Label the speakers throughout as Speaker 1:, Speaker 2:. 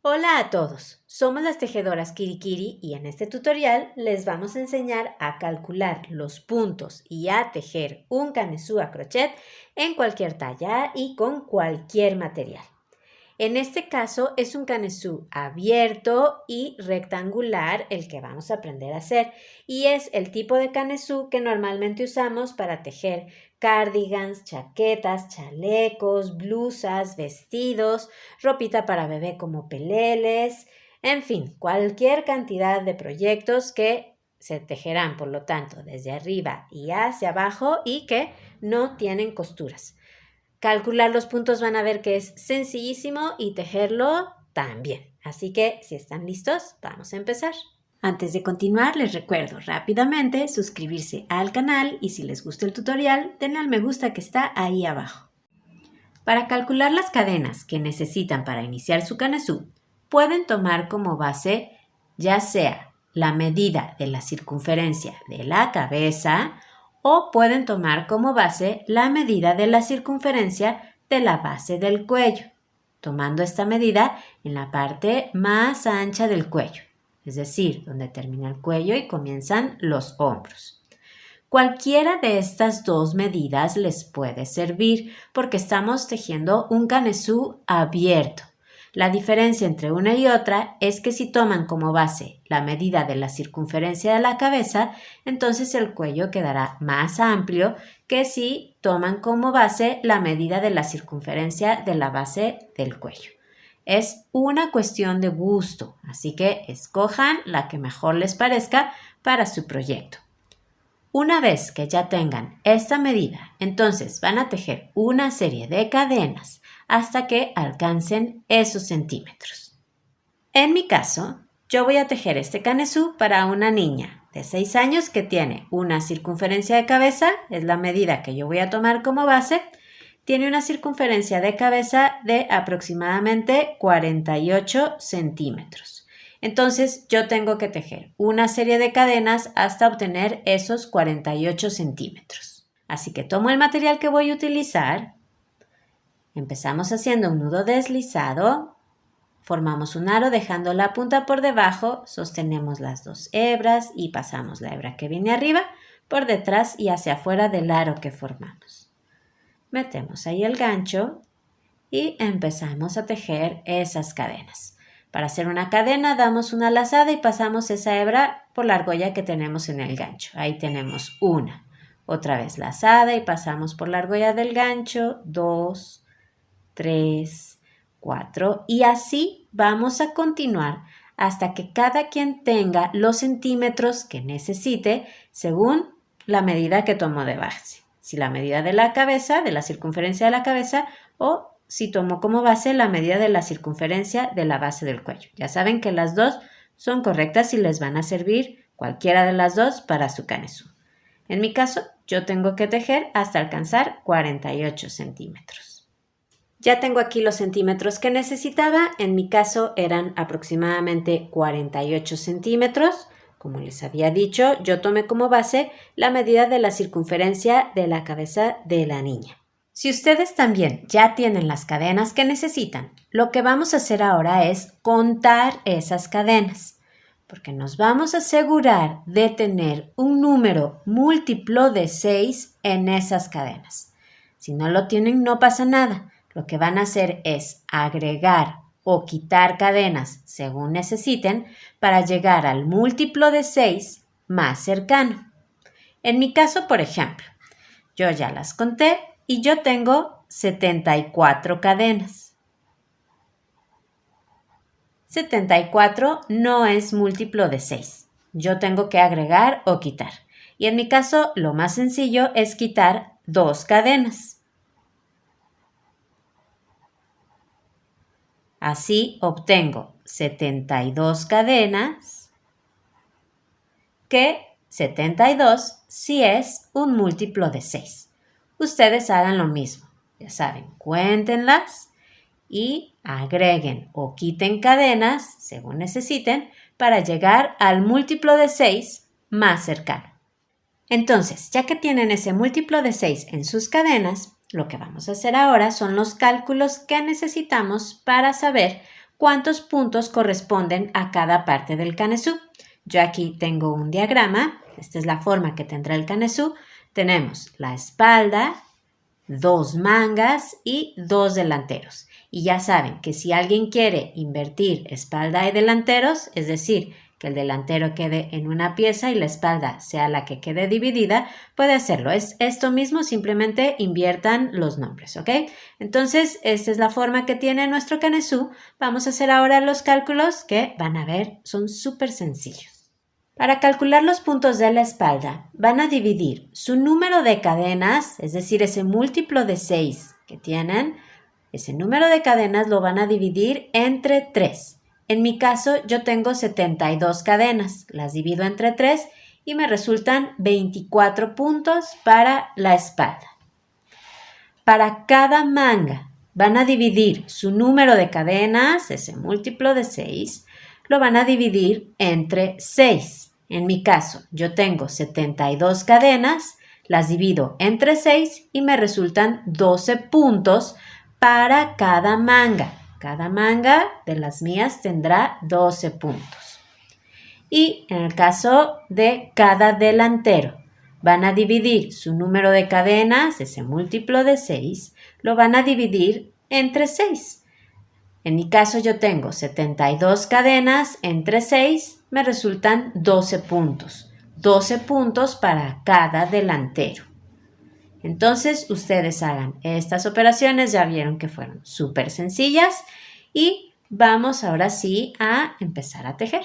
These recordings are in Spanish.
Speaker 1: Hola a todos, somos las tejedoras Kirikiri y en este tutorial les vamos a enseñar a calcular los puntos y a tejer un canesú a crochet en cualquier talla y con cualquier material. En este caso es un canesú abierto y rectangular el que vamos a aprender a hacer y es el tipo de canesú que normalmente usamos para tejer cardigans, chaquetas, chalecos, blusas, vestidos, ropita para bebé como peleles, en fin, cualquier cantidad de proyectos que se tejerán, por lo tanto, desde arriba y hacia abajo y que no tienen costuras. Calcular los puntos van a ver que es sencillísimo y tejerlo también. Así que si están listos, vamos a empezar. Antes de continuar, les recuerdo rápidamente suscribirse al canal y si les gusta el tutorial, denle al me gusta que está ahí abajo. Para calcular las cadenas que necesitan para iniciar su canesú, pueden tomar como base ya sea la medida de la circunferencia de la cabeza o pueden tomar como base la medida de la circunferencia de la base del cuello, tomando esta medida en la parte más ancha del cuello, es decir, donde termina el cuello y comienzan los hombros. Cualquiera de estas dos medidas les puede servir porque estamos tejiendo un canesú abierto. La diferencia entre una y otra es que si toman como base la medida de la circunferencia de la cabeza, entonces el cuello quedará más amplio que si toman como base la medida de la circunferencia de la base del cuello. Es una cuestión de gusto, así que escojan la que mejor les parezca para su proyecto. Una vez que ya tengan esta medida, entonces van a tejer una serie de cadenas hasta que alcancen esos centímetros. En mi caso, yo voy a tejer este canesú para una niña de 6 años que tiene una circunferencia de cabeza, es la medida que yo voy a tomar como base, tiene una circunferencia de cabeza de aproximadamente 48 centímetros. Entonces yo tengo que tejer una serie de cadenas hasta obtener esos 48 centímetros. Así que tomo el material que voy a utilizar, empezamos haciendo un nudo deslizado, formamos un aro dejando la punta por debajo, sostenemos las dos hebras y pasamos la hebra que viene arriba por detrás y hacia afuera del aro que formamos. Metemos ahí el gancho y empezamos a tejer esas cadenas. Para hacer una cadena damos una lazada y pasamos esa hebra por la argolla que tenemos en el gancho. Ahí tenemos una. Otra vez lazada y pasamos por la argolla del gancho. 2, 3, 4 y así vamos a continuar hasta que cada quien tenga los centímetros que necesite según la medida que tomó de base. Si la medida de la cabeza, de la circunferencia de la cabeza o si tomó como base la medida de la circunferencia de la base del cuello. Ya saben que las dos son correctas y les van a servir cualquiera de las dos para su canesú. En mi caso, yo tengo que tejer hasta alcanzar 48 centímetros. Ya tengo aquí los centímetros que necesitaba. En mi caso eran aproximadamente 48 centímetros. Como les había dicho, yo tomé como base la medida de la circunferencia de la cabeza de la niña. Si ustedes también ya tienen las cadenas que necesitan, lo que vamos a hacer ahora es contar esas cadenas, porque nos vamos a asegurar de tener un número múltiplo de 6 en esas cadenas. Si no lo tienen, no pasa nada. Lo que van a hacer es agregar o quitar cadenas según necesiten para llegar al múltiplo de 6 más cercano. En mi caso, por ejemplo, yo ya las conté y yo tengo 74 cadenas. 74 no es múltiplo de 6. Yo tengo que agregar o quitar. Y en mi caso, lo más sencillo es quitar 2 cadenas. Así obtengo 72 cadenas, que 72 sí es un múltiplo de 6. Ustedes hagan lo mismo. Ya saben, cuéntenlas y agreguen o quiten cadenas, según necesiten, para llegar al múltiplo de 6 más cercano. Entonces, ya que tienen ese múltiplo de 6 en sus cadenas, lo que vamos a hacer ahora son los cálculos que necesitamos para saber cuántos puntos corresponden a cada parte del canesú. Yo aquí tengo un diagrama. Esta es la forma que tendrá el canesú. Tenemos la espalda, 2 mangas y 2 delanteros. Y ya saben que si alguien quiere invertir espalda y delanteros, es decir, que el delantero quede en una pieza y la espalda sea la que quede dividida, puede hacerlo. Es esto mismo, simplemente inviertan los nombres, ¿ok? Entonces, esta es la forma que tiene nuestro canesú. Vamos a hacer ahora los cálculos que van a ver, son súper sencillos. Para calcular los puntos de la espalda, van a dividir su número de cadenas, es decir, ese múltiplo de 6 que tienen, ese número de cadenas lo van a dividir entre 3. En mi caso, yo tengo 72 cadenas, las divido entre 3 y me resultan 24 puntos para la espalda. Para cada manga, van a dividir su número de cadenas, ese múltiplo de 6, lo van a dividir entre 6. En mi caso, yo tengo 72 cadenas, las divido entre 6 y me resultan 12 puntos para cada manga. Cada manga de las mías tendrá 12 puntos. Y en el caso de cada delantero, van a dividir su número de cadenas, ese múltiplo de 6, lo van a dividir entre 6. En mi caso yo tengo 72 cadenas entre 6, me resultan 12 puntos. 12 puntos para cada delantero. Entonces, ustedes hagan estas operaciones, ya vieron que fueron súper sencillas y vamos ahora sí a empezar a tejer.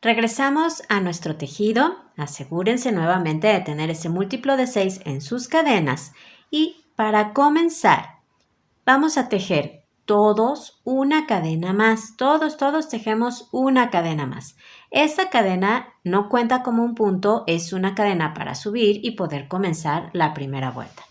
Speaker 1: Regresamos a nuestro tejido, asegúrense nuevamente de tener ese múltiplo de 6 en sus cadenas y para comenzar vamos a tejer todos una cadena más, todos tejemos una cadena más. Esta cadena no cuenta como un punto, es una cadena para subir y poder comenzar la primera vuelta.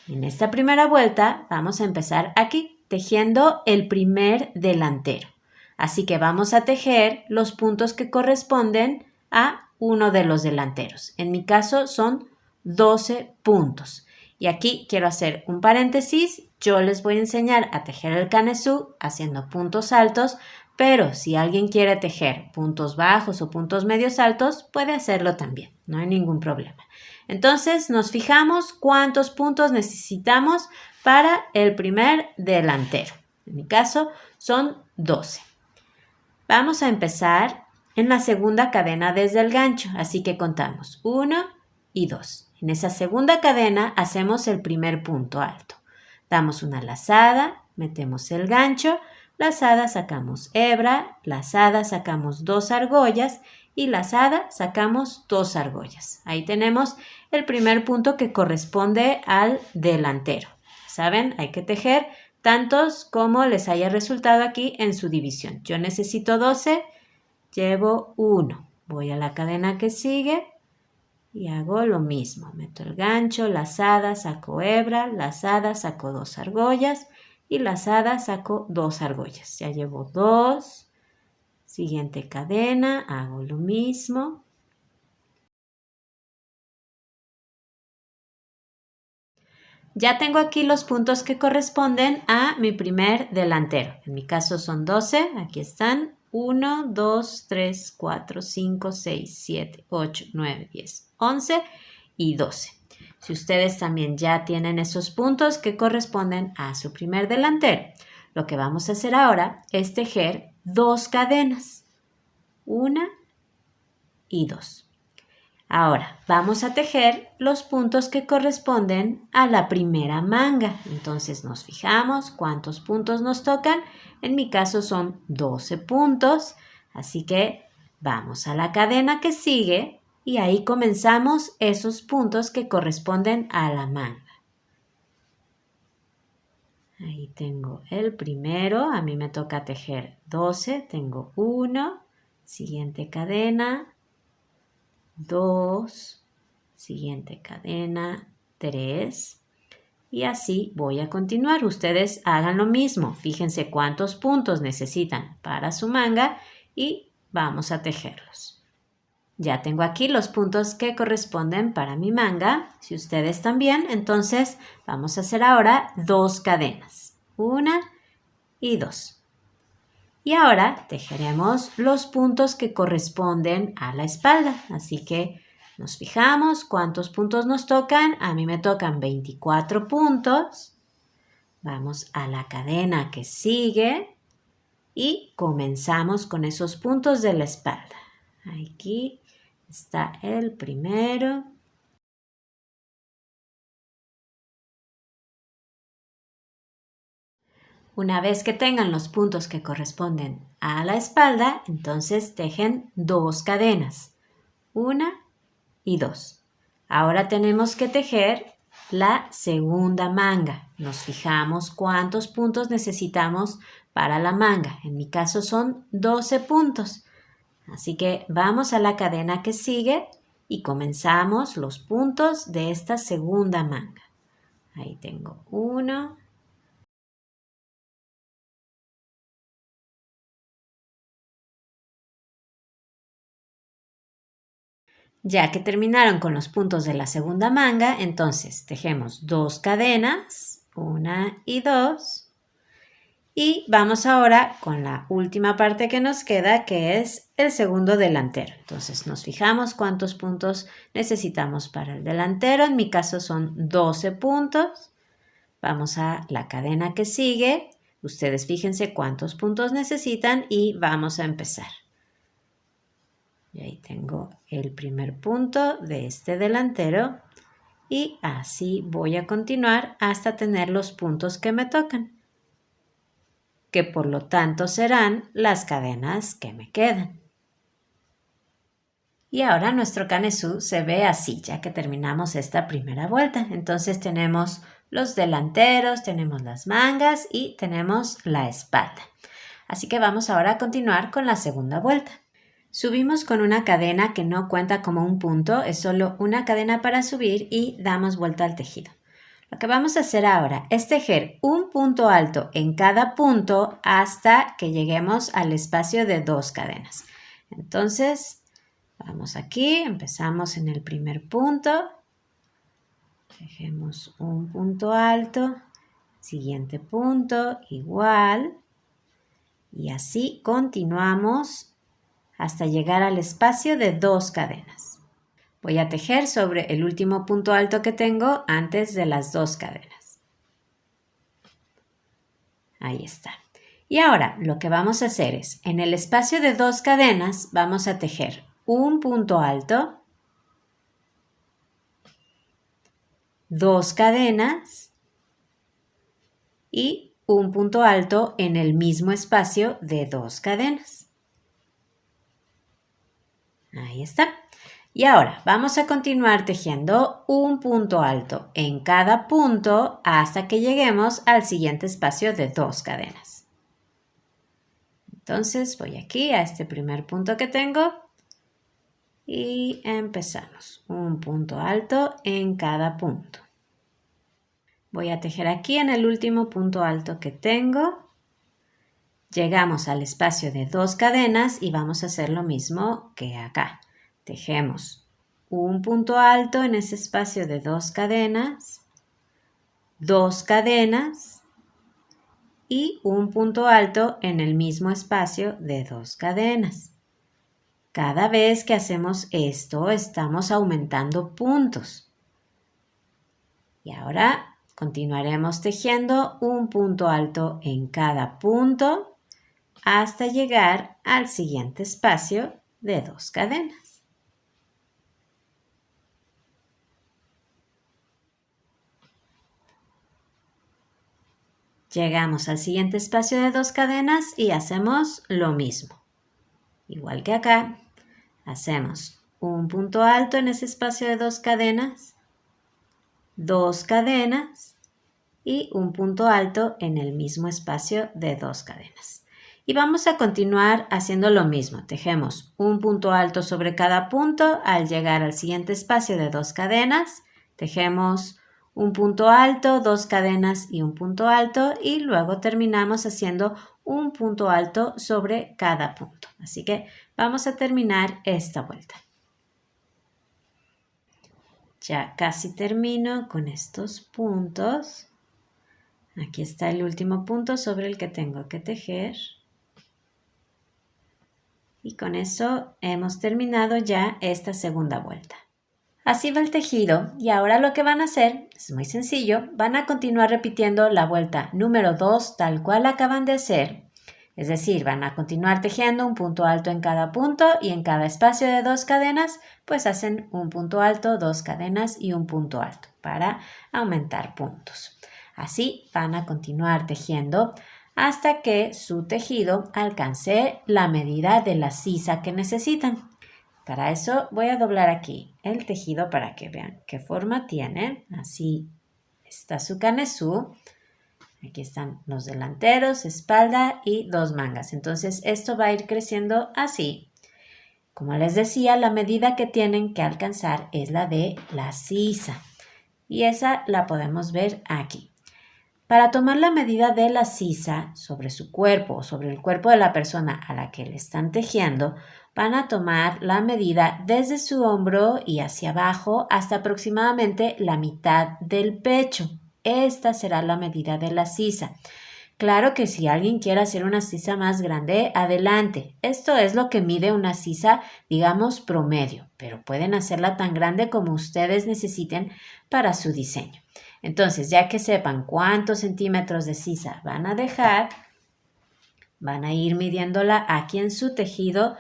Speaker 1: En esta primera vuelta vamos a empezar aquí tejiendo el primer delantero. Así que vamos a tejer los puntos que corresponden a uno de los delanteros. En mi caso son 12 puntos. Y aquí quiero hacer un paréntesis. Yo les voy a enseñar a tejer el canesú haciendo puntos altos, pero si alguien quiere tejer puntos bajos o puntos medios altos, puede hacerlo también. No hay ningún problema. Entonces nos fijamos cuántos puntos necesitamos para el primer delantero. En mi caso son 12. Vamos a empezar en la segunda cadena desde el gancho, así que contamos 1 y 2. En esa segunda cadena hacemos el primer punto alto. Damos una lazada, metemos el gancho, lazada sacamos hebra, lazada sacamos 2 argollas y lazada sacamos 2 argollas. Ahí tenemos el primer punto que corresponde al delantero. ¿Saben? Hay que tejer tantos como les haya resultado aquí en su división. Yo necesito 12, llevo 1. Voy a la cadena que sigue y hago lo mismo. Meto el gancho, lazada, saco hebra, lazada, saco 2 argollas y lazada, saco 2 argollas. Ya llevo 2. Siguiente cadena, hago lo mismo. Ya tengo aquí los puntos que corresponden a mi primer delantero. En mi caso son 12. Aquí están. 1, 2, 3, 4, 5, 6, 7, 8, 9, 10, 11 y 12. Si ustedes también ya tienen esos puntos que corresponden a su primer delantero, lo que vamos a hacer ahora es tejer 2 cadenas. 1 y 2. Ahora vamos a tejer los puntos que corresponden a la primera manga. Entonces nos fijamos cuántos puntos nos tocan. En mi caso son 12 puntos. Así que vamos a la cadena que sigue y ahí comenzamos esos puntos que corresponden a la manga. Ahí tengo el primero. A mí me toca tejer 12. Tengo 1. Siguiente cadena. 2, siguiente cadena, 3 y así voy a continuar. Ustedes hagan lo mismo, fíjense cuántos puntos necesitan para su manga y vamos a tejerlos. Ya tengo aquí los puntos que corresponden para mi manga, si ustedes también, entonces vamos a hacer ahora 2 cadenas, 1 y 2. Y ahora tejeremos los puntos que corresponden a la espalda. Así que nos fijamos cuántos puntos nos tocan. A mí me tocan 24 puntos. Vamos a la cadena que sigue y comenzamos con esos puntos de la espalda. Aquí está el primero. Una vez que tengan los puntos que corresponden a la espalda, entonces tejen 2 cadenas, 1 y 2. Ahora tenemos que tejer la segunda manga. Nos fijamos cuántos puntos necesitamos para la manga. En mi caso son 12 puntos. Así que vamos a la cadena que sigue y comenzamos los puntos de esta segunda manga. Ahí tengo 1. Ya que terminaron con los puntos de la segunda manga, entonces tejemos 2 cadenas, 1 y 2. Y vamos ahora con la última parte que nos queda, que es el segundo delantero. Entonces nos fijamos cuántos puntos necesitamos para el delantero. En mi caso son 12 puntos. Vamos a la cadena que sigue. Ustedes fíjense cuántos puntos necesitan y vamos a empezar. Y ahí tengo el primer punto de este delantero y así voy a continuar hasta tener los puntos que me tocan, que por lo tanto serán las cadenas que me quedan. Y ahora nuestro canesú se ve así, ya que terminamos esta primera vuelta. Entonces tenemos los delanteros, tenemos las mangas y tenemos la espalda. Así que vamos ahora a continuar con la segunda vuelta. Subimos con una cadena que no cuenta como un punto, es solo una cadena para subir y damos vuelta al tejido. Lo que vamos a hacer ahora es tejer un punto alto en cada punto hasta que lleguemos al espacio de 2 cadenas. Entonces, vamos aquí, empezamos en el primer punto, tejemos un punto alto, siguiente punto igual y así continuamos hasta llegar al espacio de 2 cadenas. Voy a tejer sobre el último punto alto que tengo antes de las 2 cadenas. Ahí está. Y ahora lo que vamos a hacer es, en el espacio de 2 cadenas, vamos a tejer un punto alto, 2 cadenas y un punto alto en el mismo espacio de 2 cadenas. Ahí está. Y ahora vamos a continuar tejiendo un punto alto en cada punto hasta que lleguemos al siguiente espacio de 2 cadenas. Entonces voy aquí a este primer punto que tengo y empezamos. Un punto alto en cada punto. Voy a tejer aquí en el último punto alto que tengo. Llegamos al espacio de 2 cadenas y vamos a hacer lo mismo que acá. Tejemos un punto alto en ese espacio de 2 cadenas, 2 cadenas y un punto alto en el mismo espacio de 2 cadenas. Cada vez que hacemos esto, estamos aumentando puntos. Y ahora continuaremos tejiendo un punto alto en cada punto hasta llegar al siguiente espacio de 2 cadenas. Llegamos al siguiente espacio de 2 cadenas y hacemos lo mismo. Igual que acá, hacemos un punto alto en ese espacio de 2 cadenas, 2 cadenas y un punto alto en el mismo espacio de 2 cadenas. Y vamos a continuar haciendo lo mismo. Tejemos un punto alto sobre cada punto. Al llegar al siguiente espacio de 2 cadenas, tejemos un punto alto, 2 cadenas y un punto alto y luego terminamos haciendo un punto alto sobre cada punto. Así que vamos a terminar esta vuelta. Ya casi termino con estos puntos. Aquí está el último punto sobre el que tengo que tejer. Y con eso hemos terminado ya esta segunda vuelta. Así va el tejido y ahora lo que van a hacer es muy sencillo. Van a continuar repitiendo la vuelta número 2 tal cual acaban de hacer. Es decir, van a continuar tejiendo un punto alto en cada punto y en cada espacio de 2 cadenas, pues hacen un punto alto, 2 cadenas y un punto alto para aumentar puntos. Así van a continuar tejiendo hasta que su tejido alcance la medida de la sisa que necesitan. Para eso voy a doblar aquí el tejido para que vean qué forma tiene. Así está su canesú. Aquí están los delanteros, espalda y 2 mangas. Entonces esto va a ir creciendo así. Como les decía, la medida que tienen que alcanzar es la de la sisa. Y esa la podemos ver aquí. Para tomar la medida de la sisa sobre su cuerpo o sobre el cuerpo de la persona a la que le están tejiendo, van a tomar la medida desde su hombro y hacia abajo hasta aproximadamente la mitad del pecho. Esta será la medida de la sisa. Claro que si alguien quiere hacer una sisa más grande, adelante. Esto es lo que mide una sisa, digamos, promedio, pero pueden hacerla tan grande como ustedes necesiten para su diseño. Entonces, ya que sepan cuántos centímetros de sisa van a dejar, van a ir midiéndola aquí en su tejido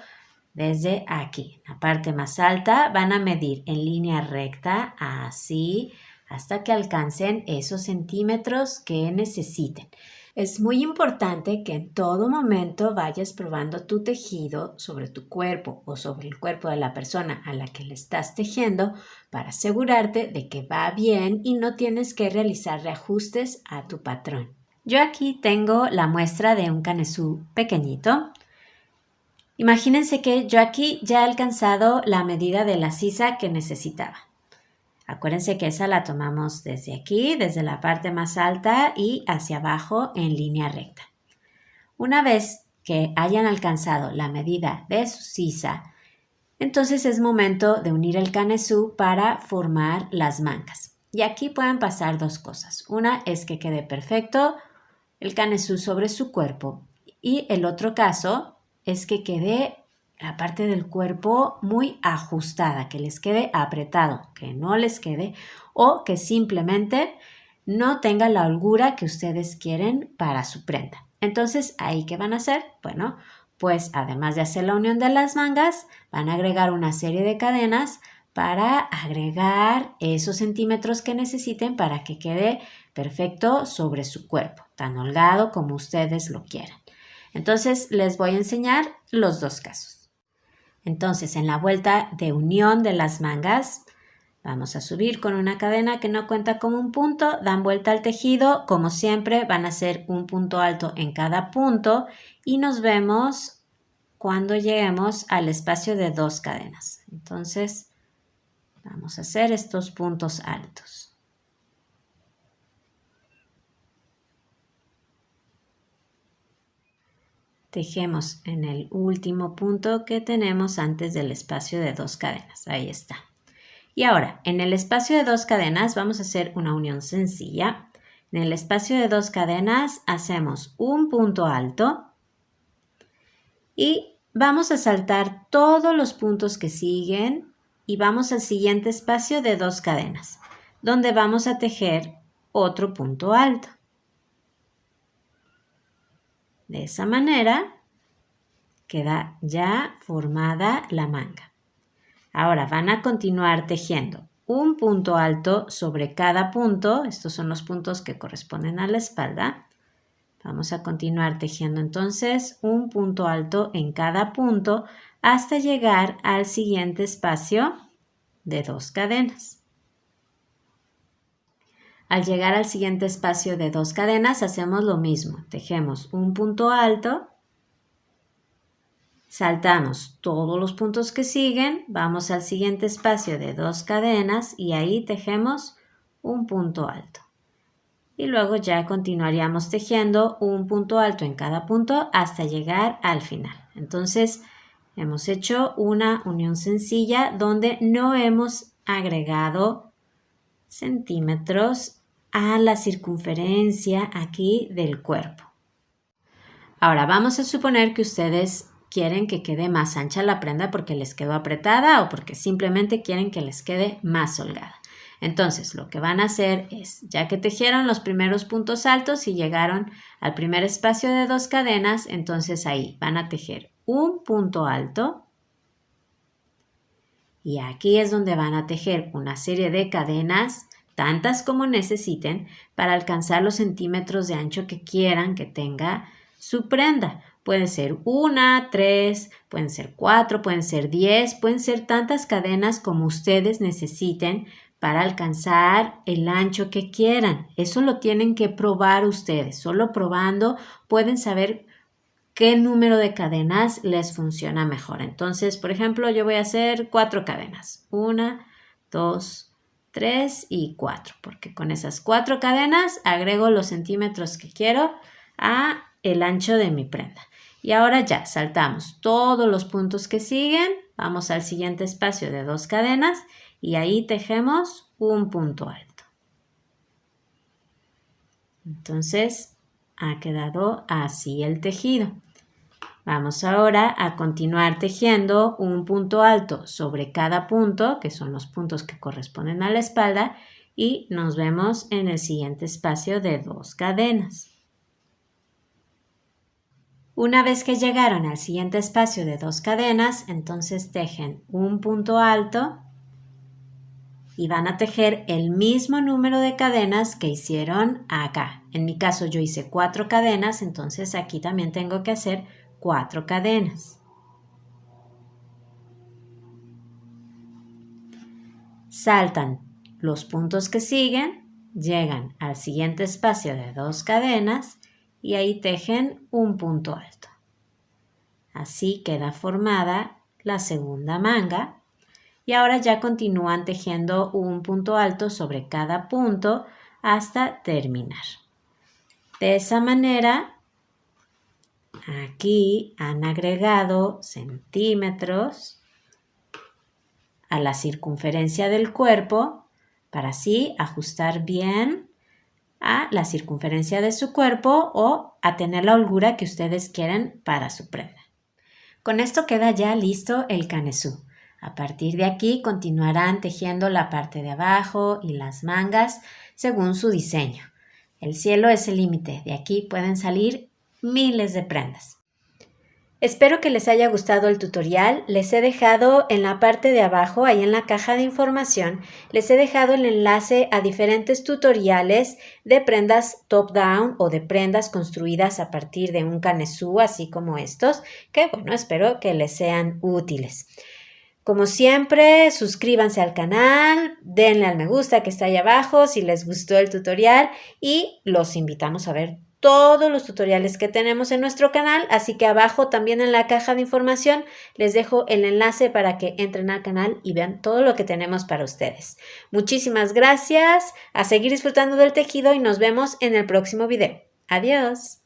Speaker 1: desde aquí. En la parte más alta van a medir en línea recta, así, hasta que alcancen esos centímetros que necesiten. Es muy importante que en todo momento vayas probando tu tejido sobre tu cuerpo o sobre el cuerpo de la persona a la que le estás tejiendo para asegurarte de que va bien y no tienes que realizar reajustes a tu patrón. Yo aquí tengo la muestra de un canesú pequeñito. Imagínense que yo aquí ya he alcanzado la medida de la sisa que necesitaba. Acuérdense que esa la tomamos desde aquí, desde la parte más alta y hacia abajo en línea recta. Una vez que hayan alcanzado la medida de su sisa, entonces es momento de unir el canesú para formar las mangas. Y aquí pueden pasar 2 cosas. Una es que quede perfecto el canesú sobre su cuerpo y el otro caso es que quede la parte del cuerpo muy ajustada, que les quede apretado, que no les quede o que simplemente no tenga la holgura que ustedes quieren para su prenda. Entonces, ¿ahí qué van a hacer? Bueno, pues además de hacer la unión de las mangas, van a agregar una serie de cadenas para agregar esos centímetros que necesiten para que quede perfecto sobre su cuerpo, tan holgado como ustedes lo quieran. Entonces, les voy a enseñar los 2 casos. Entonces, en la vuelta de unión de las mangas, vamos a subir con una cadena que no cuenta como un punto, dan vuelta al tejido, como siempre van a hacer un punto alto en cada punto y nos vemos cuando lleguemos al espacio de 2 cadenas. Entonces, vamos a hacer estos puntos altos. Tejemos en el último punto que tenemos antes del espacio de 2 cadenas. Ahí está. Y ahora, en el espacio de 2 cadenas vamos a hacer una unión sencilla. En el espacio de 2 cadenas hacemos un punto alto y vamos a saltar todos los puntos que siguen y vamos al siguiente espacio de 2 cadenas, donde vamos a tejer otro punto alto. De esa manera queda ya formada la manga. Ahora van a continuar tejiendo un punto alto sobre cada punto. Estos son los puntos que corresponden a la espalda. Vamos a continuar tejiendo entonces un punto alto en cada punto hasta llegar al siguiente espacio de 2 cadenas. Al llegar al siguiente espacio de 2 cadenas hacemos lo mismo. Tejemos un punto alto, saltamos todos los puntos que siguen, vamos al siguiente espacio de 2 cadenas y ahí tejemos un punto alto. Y luego ya continuaríamos tejiendo un punto alto en cada punto hasta llegar al final. Entonces hemos hecho una unión sencilla donde no hemos agregado centímetros a la circunferencia aquí del cuerpo. Ahora vamos a suponer que ustedes quieren que quede más ancha la prenda porque les quedó apretada o porque simplemente quieren que les quede más holgada. Entonces, lo que van a hacer es, ya que tejieron los primeros puntos altos y llegaron al primer espacio de 2 cadenas, entonces ahí van a tejer un punto alto y aquí es donde van a tejer una serie de cadenas, tantas como necesiten, para alcanzar los centímetros de ancho que quieran que tenga su prenda. Pueden ser 1, 3, pueden ser 4, pueden ser 10, pueden ser tantas cadenas como ustedes necesiten para alcanzar el ancho que quieran. Eso lo tienen que probar ustedes. Solo probando pueden saber qué número de cadenas les funciona mejor. Entonces, por ejemplo, yo voy a hacer 4 cadenas. 1, 2, 3 y 4, porque con esas 4 cadenas agrego los centímetros que quiero a el ancho de mi prenda. Y ahora ya saltamos todos los puntos que siguen, vamos al siguiente espacio de 2 cadenas y ahí tejemos un punto alto. Entonces, ha quedado así el tejido. Vamos ahora a continuar tejiendo un punto alto sobre cada punto, que son los puntos que corresponden a la espalda, y nos vemos en el siguiente espacio de 2 cadenas. Una vez que llegaron al siguiente espacio de 2 cadenas, entonces tejen un punto alto y van a tejer el mismo número de cadenas que hicieron acá. En mi caso yo hice 4 cadenas, entonces aquí también tengo que hacer 4 cadenas. Saltan los puntos que siguen, llegan al siguiente espacio de 2 cadenas y ahí tejen un punto alto. Así queda formada la segunda manga y ahora ya continúan tejiendo un punto alto sobre cada punto hasta terminar. De esa manera, aquí han agregado centímetros a la circunferencia del cuerpo para así ajustar bien a la circunferencia de su cuerpo o a tener la holgura que ustedes quieren para su prenda. Con esto queda ya listo el canesú. A partir de aquí continuarán tejiendo la parte de abajo y las mangas según su diseño. El cielo es el límite, de aquí pueden salir miles de prendas. Espero que les haya gustado el tutorial. Les he dejado en la parte de abajo, ahí en la caja de información, les he dejado el enlace a diferentes tutoriales de prendas top-down o de prendas construidas a partir de un canesú, así como estos, que bueno, espero que les sean útiles. Como siempre, suscríbanse al canal, denle al me gusta que está ahí abajo si les gustó el tutorial y los invitamos a ver todos los tutoriales que tenemos en nuestro canal, así que abajo también en la caja de información les dejo el enlace para que entren al canal y vean todo lo que tenemos para ustedes. Muchísimas gracias, a seguir disfrutando del tejido y nos vemos en el próximo video. Adiós.